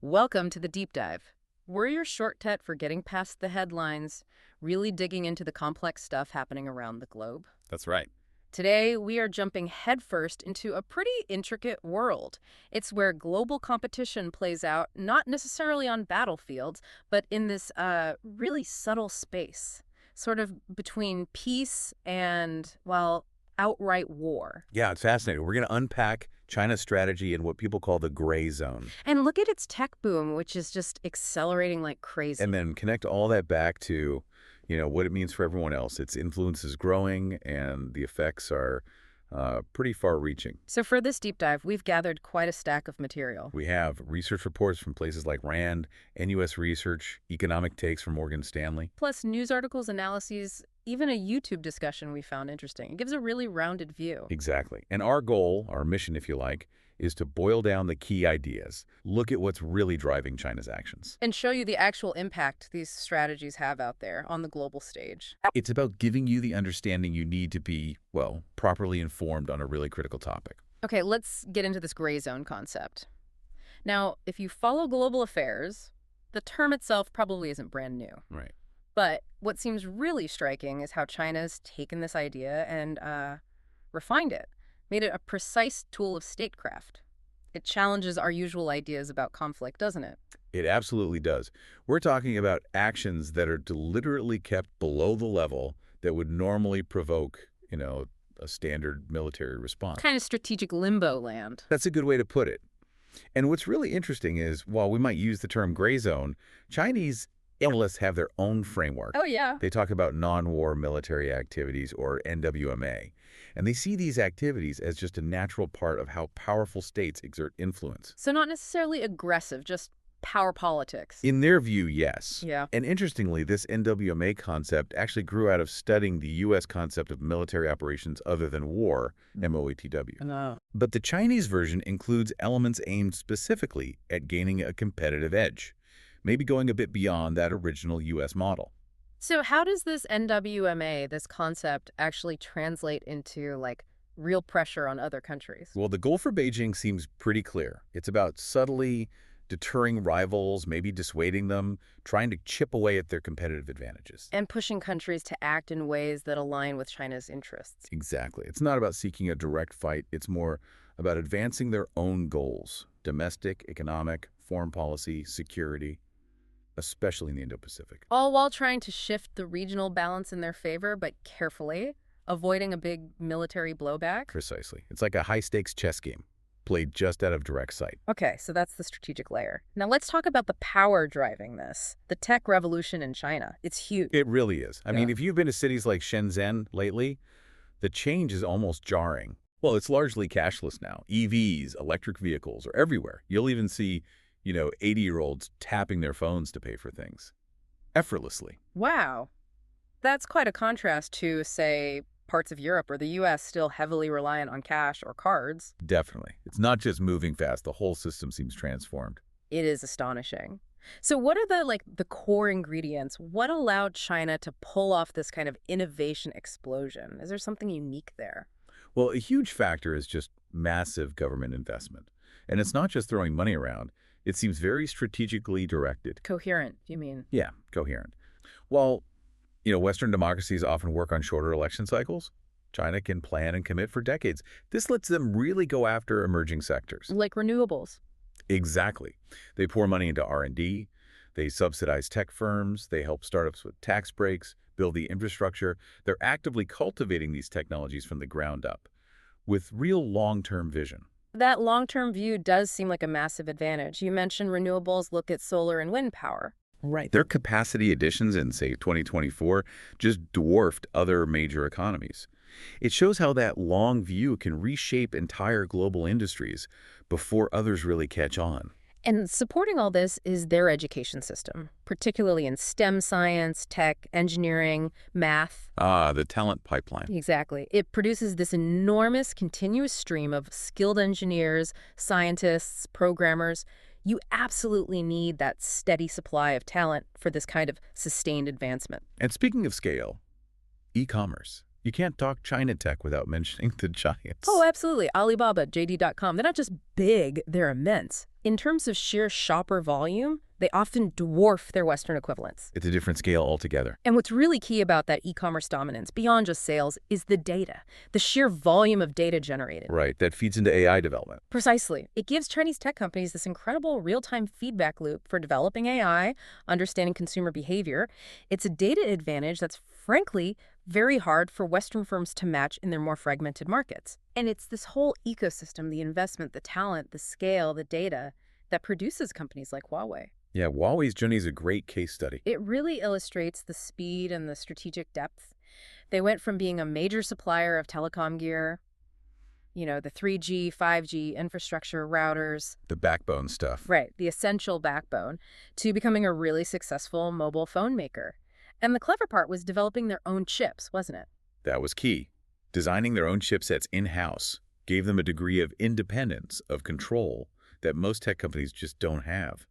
Welcome to the Deep Dive. We're your shortcut for getting past the headlines, really digging into the complex stuff happening around the globe. That's right. Today, we are jumping headfirst into a pretty intricate world. It's where global competition plays out, not necessarily on battlefields, but in this really subtle space, sort of between peace and, well, outright war. Yeah, it's fascinating. We're going to unpack China's strategy in what people call the gray zone, And look at its tech boom, which is just accelerating like crazy. and then connect all that back to, what it means for everyone else. Its influence is growing, and the effects are pretty far-reaching. So for this deep dive, we've gathered quite a stack of material. We have research reports from places like RAND, NUS Research, economic takes from Morgan Stanley. Plus news articles, analyses, even a YouTube discussion we found interesting. It gives a really rounded view. Exactly. And our goal, our mission, if you like, is to boil down the key ideas, look at what's really driving China's actions. And show you the actual impact these strategies have out there on the global stage. It's about giving you the understanding you need to be, well, properly informed on a really critical topic. Okay, let's get into this gray zone concept. Now, if you follow global affairs, the term itself probably isn't brand new. Right. But what seems really striking is how China's taken this idea and refined it, made it a precise tool of statecraft. It challenges our usual ideas about conflict, doesn't it? It absolutely does. We're talking about actions that are deliberately kept below the level that would normally provoke, a standard military response. Kind of strategic limbo land. That's a good way to put it. And what's really interesting is, while we might use the term gray zone, Chinese analysts have their own framework. Oh, yeah. They talk about non-war military activities, or NWMA, and they see these activities as just a natural part of how powerful states exert influence. So not necessarily aggressive, just power politics. In their view, yes. Yeah. And interestingly, this NWMA concept actually grew out of studying the U.S. concept of military operations other than war, MOATW. No. But the Chinese version includes elements aimed specifically at gaining a competitive edge, maybe going a bit beyond that original U.S. model. So how does this NWMA, this concept, actually translate into, real pressure on other countries? Well, the goal for Beijing seems pretty clear. It's about subtly deterring rivals, maybe dissuading them, trying to chip away at their competitive advantages. And pushing countries to act in ways that align with China's interests. Exactly. It's not about seeking a direct fight. It's more about advancing their own goals: domestic, economic, foreign policy, security, especially in the Indo-Pacific. All while trying to shift the regional balance in their favor, but carefully, avoiding a big military blowback. Precisely. It's like a high-stakes chess game, played just out of direct sight. Okay, so that's the strategic layer. Now let's talk about the power driving this. The tech revolution in China. It's huge. It really is. I Yeah. mean, if you've been to cities like Shenzhen lately, the change is almost jarring. Well, it's largely cashless now. EVs, electric vehicles are everywhere. You'll even see, 80-year-olds tapping their phones to pay for things effortlessly. Wow. That's quite a contrast to, say, parts of Europe or the U.S. still heavily reliant on cash or cards. Definitely. It's not just moving fast. The whole system seems transformed. It is astonishing. So what are the core ingredients? What allowed China to pull off this kind of innovation explosion? Is there something unique there? Well, a huge factor is just massive government investment. And it's not just throwing money around. It seems very strategically directed. Coherent, you mean? Yeah, coherent. While, Western democracies often work on shorter election cycles, China can plan and commit for decades. This lets them really go after emerging sectors. Like renewables. Exactly. They pour money into R&D, they subsidize tech firms, they help startups with tax breaks, build the infrastructure. They're actively cultivating these technologies from the ground up, with real long-term vision. That long-term view does seem like a massive advantage. You mentioned renewables. Look at solar and wind power. Right. Their capacity additions in, say, 2024 just dwarfed other major economies. It shows how that long view can reshape entire global industries before others really catch on. And supporting all this is their education system, particularly in STEM science, tech, engineering, math. Ah, the talent pipeline. Exactly. It produces this enormous continuous stream of skilled engineers, scientists, programmers. You absolutely need that steady supply of talent for this kind of sustained advancement. And speaking of scale, e-commerce. You can't talk China tech without mentioning the Oh, giants. absolutely. Alibaba, JD.com, they're not just big, they're immense. In terms of sheer shopper volume, they often dwarf their Western equivalents. It's a different scale altogether. And what's really key about that e-commerce dominance, beyond just sales, is the data, the sheer volume of data generated. Right, that feeds into AI development. Precisely. It gives Chinese tech companies this incredible real-time feedback loop for developing AI, understanding consumer behavior. It's a data advantage that's, frankly, very hard for Western firms to match in their more fragmented markets. And it's this whole ecosystem, the investment, the talent, the scale, the data, that produces companies like Huawei. Yeah, Huawei's journey is a great case study. It really illustrates the speed and the strategic depth. They went from being a major supplier of telecom gear, the 3G, 5G infrastructure routers, The backbone stuff. right, the essential backbone, to becoming a really successful mobile phone maker. And the clever part was developing their own chips, wasn't it? That was key. Designing their own chipsets in-house gave them a degree of independence, of control, that most tech companies just don't have.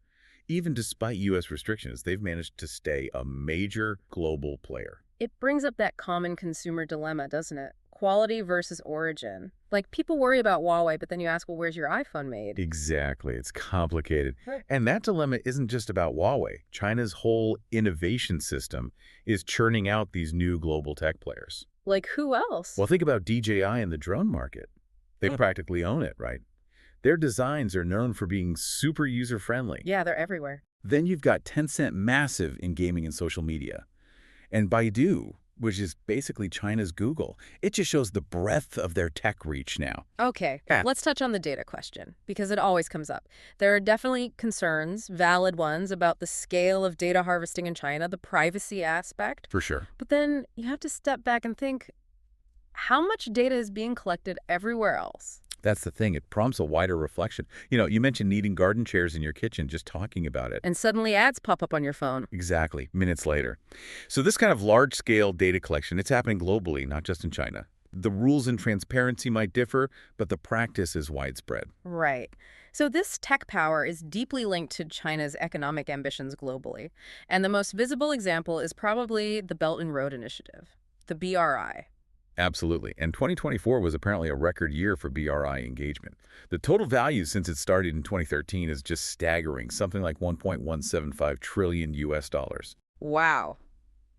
Even despite U.S. restrictions, they've managed to stay a major global player. It brings up that common consumer dilemma, doesn't it? Quality versus origin. Like, people worry about Huawei, but then you ask, well, where's your iPhone made? Exactly. It's complicated. Right. And that dilemma isn't just about Huawei. China's whole innovation system is churning out these new global tech players. Like, who else? Well, think about DJI in the drone market. They practically own it, right? Their designs are known for being super user-friendly. Yeah, they're everywhere. Then you've got Tencent, massive in gaming and social media. And Baidu, which is basically China's Google. It just shows the breadth of their tech reach now. Okay, Yeah. let's touch on the data question, because it always comes up. There are definitely concerns, valid ones, about the scale of data harvesting in China, the privacy aspect. For sure. But then you have to step back and think, how much data is being collected everywhere else? That's the thing. It prompts a wider reflection. You mentioned needing garden chairs in your kitchen, just talking about it. And suddenly ads pop up on your phone. Exactly, minutes later. So this kind of large-scale data collection, it's happening globally, not just in China. The rules and transparency might differ, but the practice is widespread. Right. So this tech power is deeply linked to China's economic ambitions globally. And the most visible example is probably the Belt and Road Initiative, the BRI. Absolutely. And 2024 was apparently a record year for BRI engagement. The total value since it started in 2013 is just staggering, something like 1.175 trillion US dollars. Wow.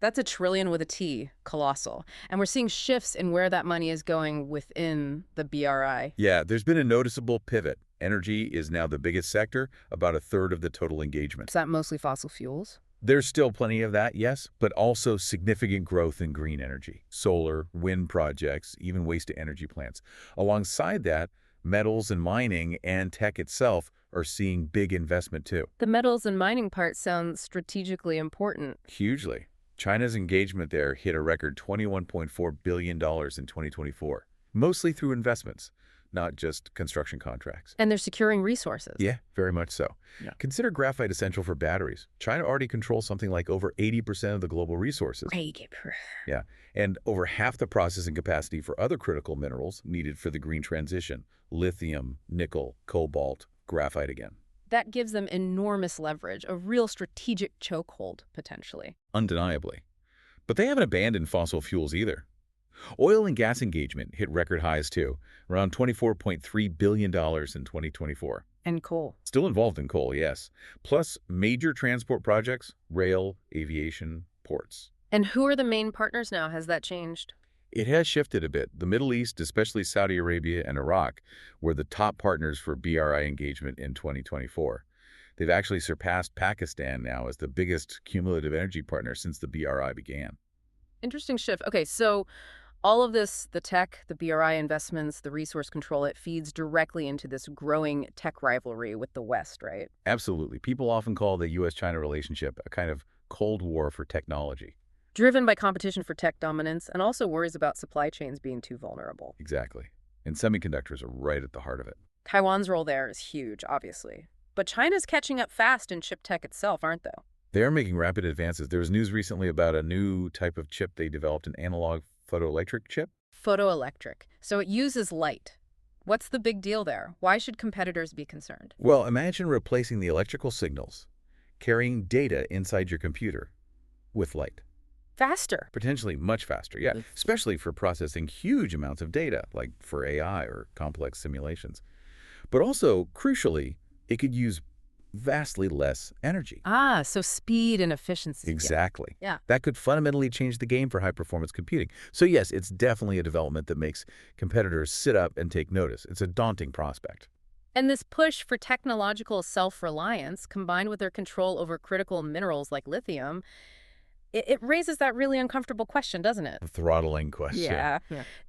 That's a trillion with a T, colossal. And we're seeing shifts in where that money is going within the BRI. Yeah, there's been a noticeable pivot. Energy is now the biggest sector, about a third of the total engagement. Is that mostly fossil fuels? There's still plenty of that, yes, but also significant growth in green energy, solar, wind projects, even waste-to-energy plants. Alongside that, metals and mining and tech itself are seeing big investment too. The metals and mining part sounds strategically important. Hugely. China's engagement there hit a record $21.4 billion in 2024, mostly through investments, not just construction contracts. And they're securing resources. Yeah, very much so. Yeah. Consider graphite essential for batteries. China already controls something like over 80% of the global resources. Yeah, and over half the processing capacity for other critical minerals needed for the green transition: lithium, nickel, cobalt, graphite again. That gives them enormous leverage, a real strategic chokehold, potentially. Undeniably. But they haven't abandoned fossil fuels either. Oil and gas engagement hit record highs too, around $24.3 billion in 2024. And coal. Still involved in coal, yes. Plus major transport projects, rail, aviation, ports. And who are the main partners now? Has that changed? It has shifted a bit. The Middle East, especially Saudi Arabia and Iraq, were the top partners for BRI engagement in 2024. They've actually surpassed Pakistan now as the biggest cumulative energy partner since the BRI began. Interesting shift. Okay, so all of this, the tech, the BRI investments, the resource control, it feeds directly into this growing tech rivalry with the West, right? Absolutely. People often call the U.S.-China relationship a kind of Cold War for technology. Driven by competition for tech dominance and also worries about supply chains being too vulnerable. Exactly. And semiconductors are right at the heart of it. Taiwan's role there is huge, obviously. But China's catching up fast in chip tech itself, aren't they? They are making rapid advances. There was news recently about a new type of chip they developed, an analog photoelectric chip. Photoelectric. So it uses light. What's the big deal there? Why should competitors be concerned? Well, imagine replacing the electrical signals, carrying data inside your computer with light. Faster. Potentially much faster, yeah, Oof. especially for processing huge amounts of data, like for AI or complex simulations. But also, crucially, it could use vastly less energy. Ah, so speed and efficiency. Exactly. Yeah. That could fundamentally change the game for high-performance computing. So yes, it's definitely a development that makes competitors sit up and take notice. It's a daunting prospect. And this push for technological self-reliance, combined with their control over critical minerals like lithium, it raises that really uncomfortable question, doesn't it? The throttling question. Yeah.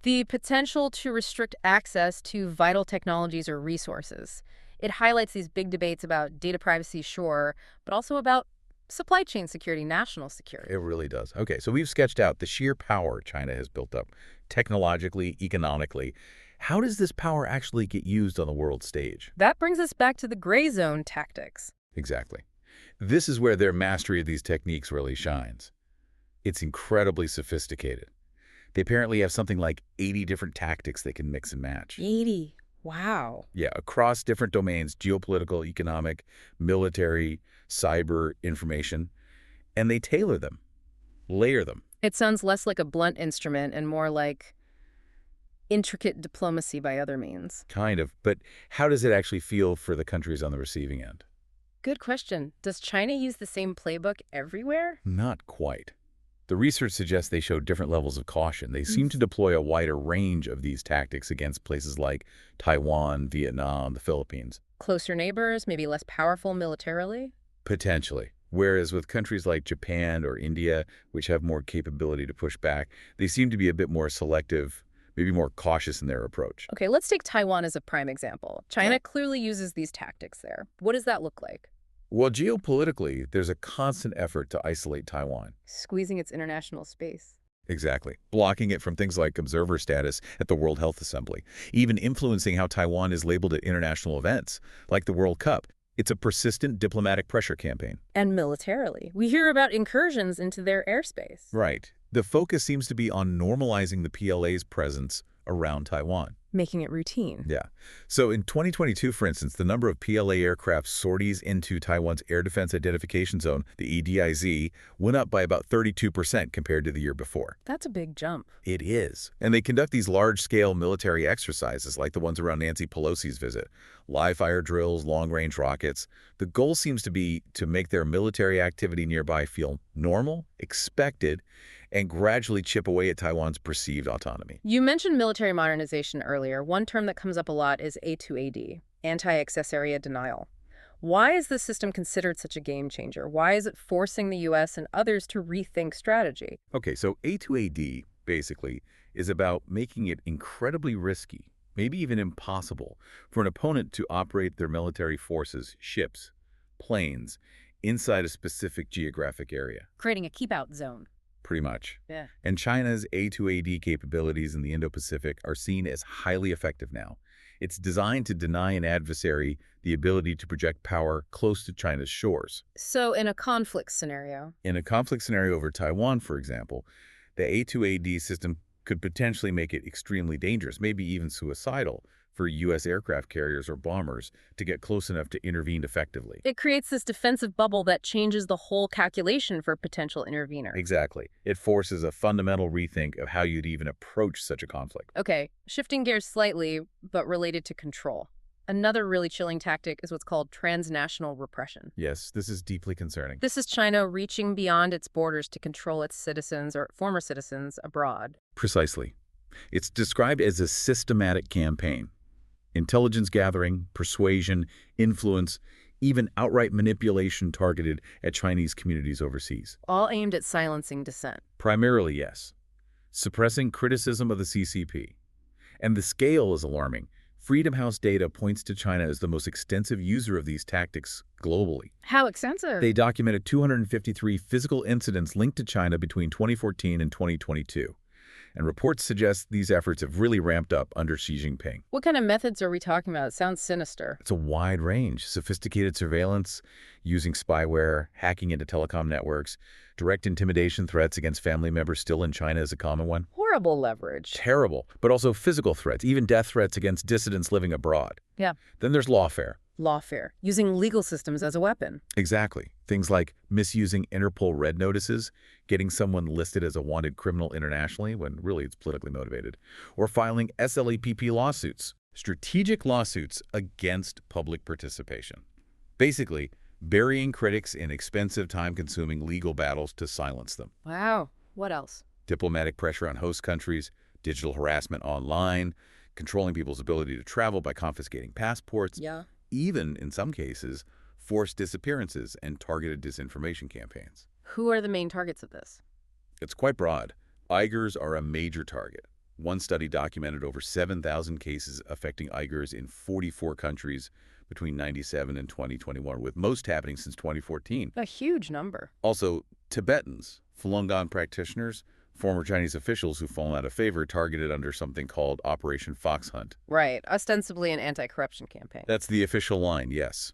The potential to restrict access to vital technologies or resources. It highlights these big debates about data privacy, sure, but also about supply chain security, national security. It really does. Okay, so we've sketched out the sheer power China has built up, technologically, economically. How does this power actually get used on the world stage? That brings us back to the gray zone tactics. Exactly. This is where their mastery of these techniques really shines. It's incredibly sophisticated. They apparently have something like 80 different tactics they can mix and match. 80. Wow. Yeah, across different domains, geopolitical, economic, military, cyber, information. And they tailor them, layer them. It sounds less like a blunt instrument and more like intricate diplomacy by other means. Kind of. But how does it actually feel for the countries on the receiving end? Good question. Does China use the same playbook everywhere? Not quite. The research suggests they show different levels of caution. They seem to deploy a wider range of these tactics against places like Taiwan, Vietnam, the Philippines. Closer neighbors, maybe less powerful militarily? Potentially. Whereas with countries like Japan or India, which have more capability to push back, they seem to be a bit more selective, maybe more cautious in their approach. Okay, let's take Taiwan as a prime example. China clearly uses these tactics there. What does that look like? Well, geopolitically, there's a constant effort to isolate Taiwan. Squeezing its international space. Exactly. Blocking it from things like observer status at the World Health Assembly, even influencing how Taiwan is labeled at international events, like the World Cup. It's a persistent diplomatic pressure campaign. And militarily. We hear about incursions into their airspace. Right. The focus seems to be on normalizing the PLA's presence around Taiwan. Making it routine. Yeah. So in 2022, for instance, the number of PLA aircraft sorties into Taiwan's Air Defense Identification Zone, the EDIZ, went up by about 32% compared to the year before. That's a big jump. It is. And they conduct these large-scale military exercises like the ones around Nancy Pelosi's visit. Live-fire drills, long-range rockets. The goal seems to be to make their military activity nearby feel normal, expected, and gradually chip away at Taiwan's perceived autonomy. You mentioned military modernization earlier. One term that comes up a lot is A2AD, anti-access area denial. Why is this system considered such a game changer? Why is it forcing the U.S. and others to rethink strategy? Okay, so A2AD, basically, is about making it incredibly risky, maybe even impossible, for an opponent to operate their military forces, ships, planes, inside a specific geographic area. Creating a keep-out zone. Pretty much. Yeah. And China's A2AD capabilities in the Indo-Pacific are seen as highly effective now. It's designed to deny an adversary the ability to project power close to China's shores. So in a conflict scenario. In a conflict scenario over Taiwan, for example, the A2AD system could potentially make it extremely dangerous, maybe even suicidal, for U.S. aircraft carriers or bombers to get close enough to intervene effectively. It creates this defensive bubble that changes the whole calculation for potential intervener. Exactly. It forces a fundamental rethink of how you'd even approach such a conflict. Okay, shifting gears slightly, but related to control. Another really chilling tactic is what's called transnational repression. Yes, this is deeply concerning. This is China reaching beyond its borders to control its citizens or former citizens abroad. Precisely. It's described as a systematic campaign. Intelligence gathering, persuasion, influence, even outright manipulation targeted at Chinese communities overseas. All aimed at silencing dissent. Primarily, yes. Suppressing criticism of the CCP. And the scale is alarming. Freedom House data points to China as the most extensive user of these tactics globally. How extensive? They documented 253 physical incidents linked to China between 2014 and 2022. And reports suggest these efforts have really ramped up under Xi Jinping. What kind of methods are we talking about? It sounds sinister. It's a wide range. Sophisticated surveillance, using spyware, hacking into telecom networks, direct intimidation threats against family members still in China is a common one. Horrible leverage. Terrible, but also physical threats, even death threats against dissidents living abroad. Yeah. Then there's lawfare. Lawfare, using legal systems as a weapon. Exactly. Things like misusing Interpol red notices, getting someone listed as a wanted criminal internationally when really it's politically motivated, or filing SLAPP lawsuits, strategic lawsuits against public participation. Basically, burying critics in expensive, time-consuming legal battles to silence them. Wow. What else? Diplomatic pressure on host countries, digital harassment online, controlling people's ability to travel by confiscating passports, Yeah. even, in some cases, forced disappearances and targeted disinformation campaigns. Who are the main targets of this? It's quite broad. Uyghurs are a major target. One study documented over 7,000 cases affecting Uyghurs in 44 countries between 1997 and 2021, with most happening since 2014. A huge number. Also, Tibetans, Falun Gong practitioners, former Chinese officials who've fallen out of favor targeted under something called Operation Fox Hunt. Right. Ostensibly an anti-corruption campaign. That's the official line, yes.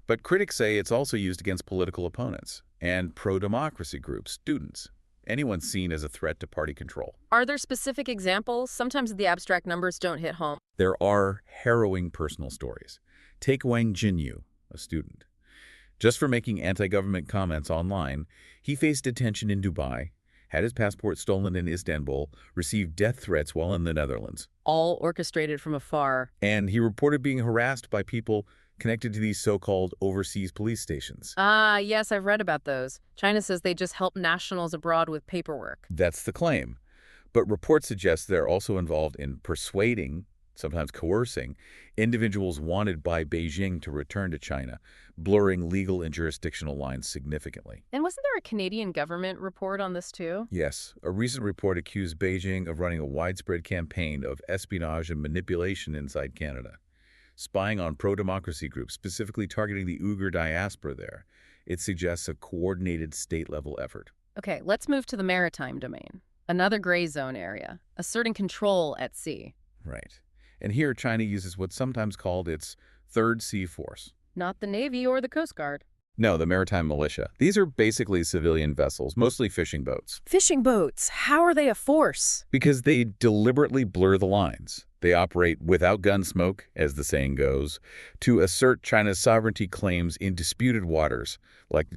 But critics say it's also used against political opponents and pro-democracy groups, students, anyone seen as a threat to party control. Are there specific examples? Sometimes the abstract numbers don't hit home. There are harrowing personal stories. Take Wang Jinyu, a student. Just for making anti-government comments online, he faced detention in Dubai, had his passport stolen in Istanbul, received death threats while in the Netherlands. All orchestrated from afar. And he reported being harassed by people connected to these so-called overseas police stations. Ah, yes, I've read about those. China says they just help nationals abroad with paperwork. That's the claim. But reports suggest they're also involved in persuading, sometimes coercing, individuals wanted by Beijing to return to China, blurring legal and jurisdictional lines significantly. And wasn't there a Canadian government report on this too? Yes, a recent report accused Beijing of running a widespread campaign of espionage and manipulation inside Canada, spying on pro-democracy groups, specifically targeting the Uyghur diaspora there. It suggests a coordinated state-level effort. Okay, let's move to the maritime domain. Another gray zone area, asserting control at sea. Right. And here China uses what's sometimes called its Third Sea Force. Not the Navy or the Coast Guard. No, the maritime militia. These are basically civilian vessels, mostly fishing boats. Fishing boats, how are they a force? Because they deliberately blur the lines. They operate without gun smoke, as the saying goes, to assert China's sovereignty claims in disputed waters, like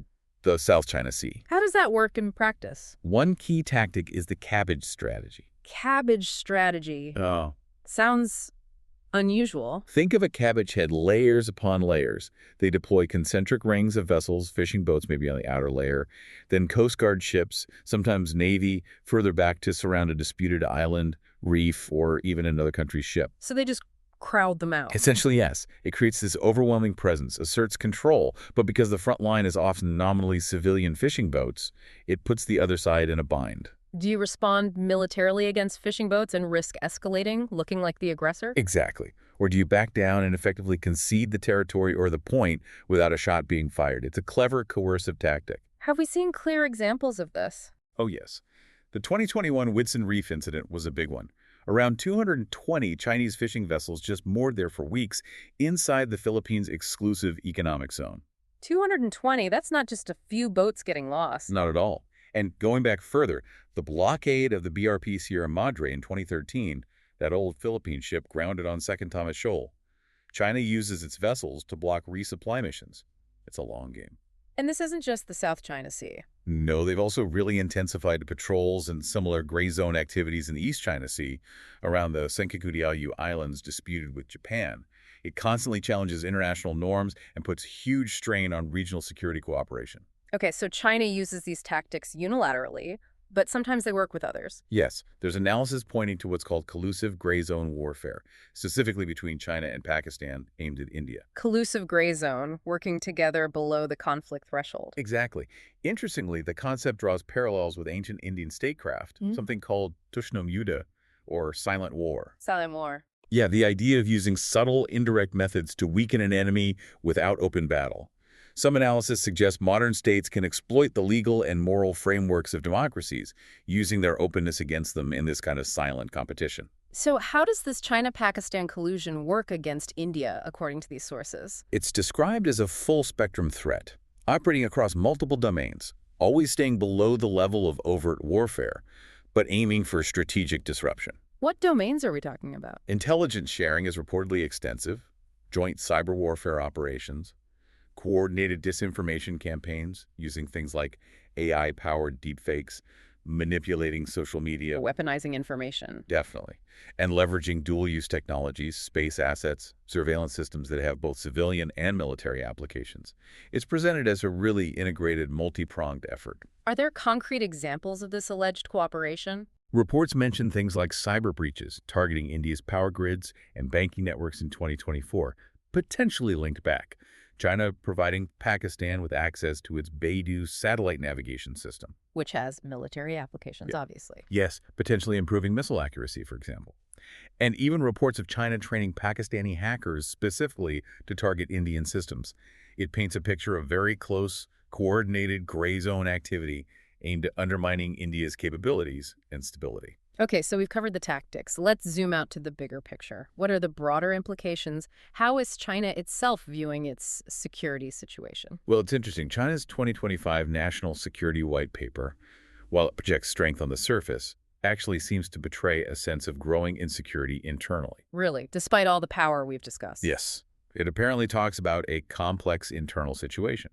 the South China Sea. How does that work in practice? One key tactic is the cabbage strategy. Cabbage strategy. Oh. Sounds unusual. Think of a cabbage head layers upon layers. They deploy concentric rings of vessels, fishing boats maybe on the outer layer, then Coast Guard ships, sometimes Navy, further back to surround a disputed island, reef, or even another country's ship. So they just crowd them out. Essentially, yes. It creates this overwhelming presence, asserts control, but because the front line is often nominally civilian fishing boats, it puts the other side in a bind. Do you respond militarily against fishing boats and risk escalating, looking like the aggressor? Exactly. Or do you back down and effectively concede the territory or the point without a shot being fired? It's a clever, coercive tactic. Have we seen clear examples of this? Oh, yes. The 2021 Whidson Reef incident was a big one. Around 220 Chinese fishing vessels just moored there for weeks inside the Philippines' exclusive economic zone. 220, that's not just a few boats getting lost. Not at all. And going back further, the blockade of the BRP Sierra Madre in 2013, that old Philippine ship grounded on Second Thomas Shoal. China uses its vessels to block resupply missions. It's a long game. And this isn't just the South China Sea. No, they've also really intensified patrols and similar gray zone activities in the East China Sea around the Senkaku-Diaoyu Islands disputed with Japan. It constantly challenges international norms and puts huge strain on regional security cooperation. Okay, so China uses these tactics unilaterally, but sometimes they work with others. Yes, there's analysis pointing to what's called collusive gray zone warfare, specifically between China and Pakistan, aimed at India. Collusive gray zone, working together below the conflict threshold. Exactly. Interestingly, the concept draws parallels with ancient Indian statecraft, something called Tushnam Yuddha, or silent war. Silent war. Yeah, the idea of using subtle, indirect methods to weaken an enemy without open battle. Some analysis suggests modern states can exploit the legal and moral frameworks of democracies, using their openness against them in this kind of silent competition. So how does this China-Pakistan collusion work against India, according to these sources? It's described as a full-spectrum threat, operating across multiple domains, always staying below the level of overt warfare, but aiming for strategic disruption. What domains are we talking about? Intelligence sharing is reportedly extensive. joint cyber warfare operations, coordinated disinformation campaigns using things like AI-powered deepfakes, manipulating social media, Weaponizing information. definitely, and leveraging dual-use technologies, space assets, surveillance systems that have both civilian and military applications. It's presented as a really integrated, multi-pronged effort. Are there concrete examples of this alleged cooperation? Reports mention things like cyber breaches targeting India's power grids and banking networks in 2024, potentially linked back. China providing Pakistan with access to its Beidou satellite navigation system. Which has military applications, Yeah. obviously. Yes, potentially improving missile accuracy, for example. And even reports of China training Pakistani hackers specifically to target Indian systems. It paints a picture of very close, coordinated gray zone activity aimed at undermining India's capabilities and stability. Okay, so we've covered the tactics. Let's zoom out to the bigger picture. What are the broader implications? How is China itself viewing its security situation? Well, it's interesting. China's 2025 National Security White Paper, while it projects strength on the surface, actually seems to betray a sense of growing insecurity internally. Really, despite all the power we've discussed. Yes, it apparently talks about a complex internal situation,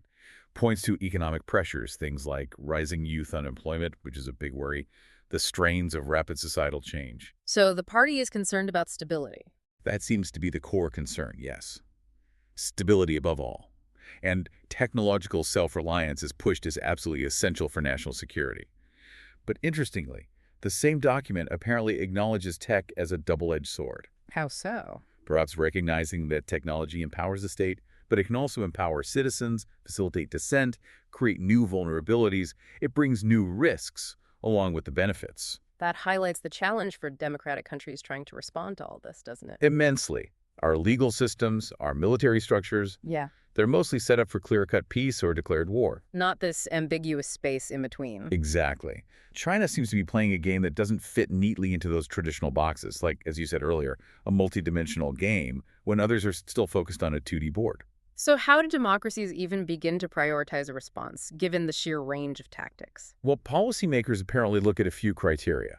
points to economic pressures, things like rising youth unemployment, which is a big worry, the strains of rapid societal change. So the party is concerned about stability. That seems to be the core concern, yes. Stability above all. And technological self-reliance is pushed as absolutely essential for national security. But interestingly, the same document apparently acknowledges tech as a double-edged sword, How so? perhaps recognizing that technology empowers the state, but it can also empower citizens, facilitate dissent, create new vulnerabilities. It brings new risks along with the benefits. That highlights the challenge for democratic countries trying to respond to all this, doesn't it? Immensely. Our legal systems, our military structures, Yeah. they're mostly set up for clear-cut peace or declared war. Not this ambiguous space in between. Exactly. China seems to be playing a game that doesn't fit neatly into those traditional boxes, like, as you said earlier, a multidimensional game, when others are still focused on a 2D board. So how do democracies even begin to prioritize a response, given the sheer range of tactics? Well, policymakers apparently look at a few criteria.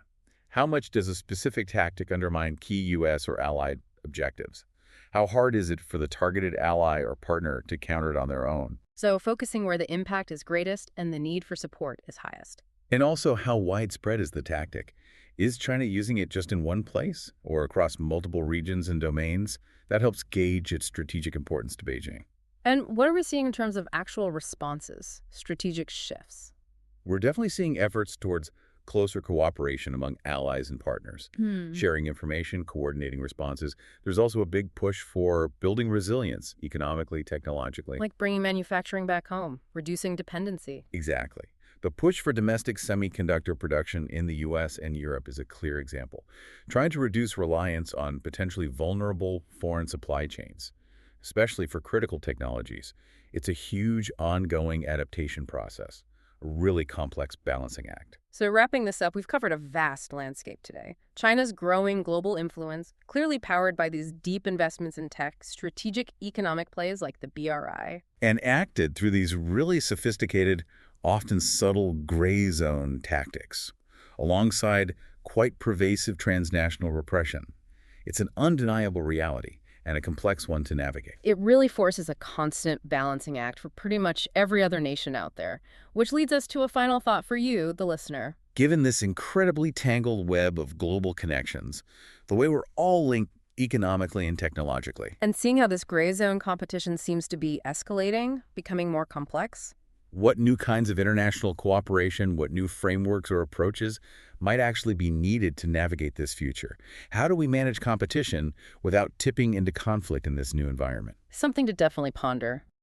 How much does a specific tactic undermine key U.S. or allied objectives? How hard is it for the targeted ally or partner to counter it on their own? So focusing where the impact is greatest and the need for support is highest. And also, how widespread is the tactic? Is China using it just in one place or across multiple regions and domains? That helps gauge its strategic importance to Beijing. And what are we seeing in terms of actual responses, strategic shifts? We're definitely seeing efforts towards closer cooperation among allies and partners, sharing information, coordinating responses. There's also a big push for building resilience economically, technologically. Like bringing manufacturing back home, reducing dependency. Exactly. The push for domestic semiconductor production in the U.S. and Europe is a clear example, trying to reduce reliance on potentially vulnerable foreign supply chains, especially for critical technologies. It's a huge ongoing adaptation process, a really complex balancing act. So wrapping this up, we've covered a vast landscape today. China's growing global influence, clearly powered by these deep investments in tech, strategic economic plays like the BRI. And acted through these really sophisticated, often subtle gray zone tactics, alongside quite pervasive transnational repression. It's an undeniable reality and a complex one to navigate. It really forces a constant balancing act for pretty much every other nation out there, which leads us to a final thought for you, the listener. Given this incredibly tangled web of global connections, the way we're all linked economically and technologically, And seeing how this gray zone competition seems to be escalating, becoming more complex, what new kinds of international cooperation, what new frameworks or approaches might actually be needed to navigate this future? How do we manage competition without tipping into conflict in this new environment? something to definitely ponder.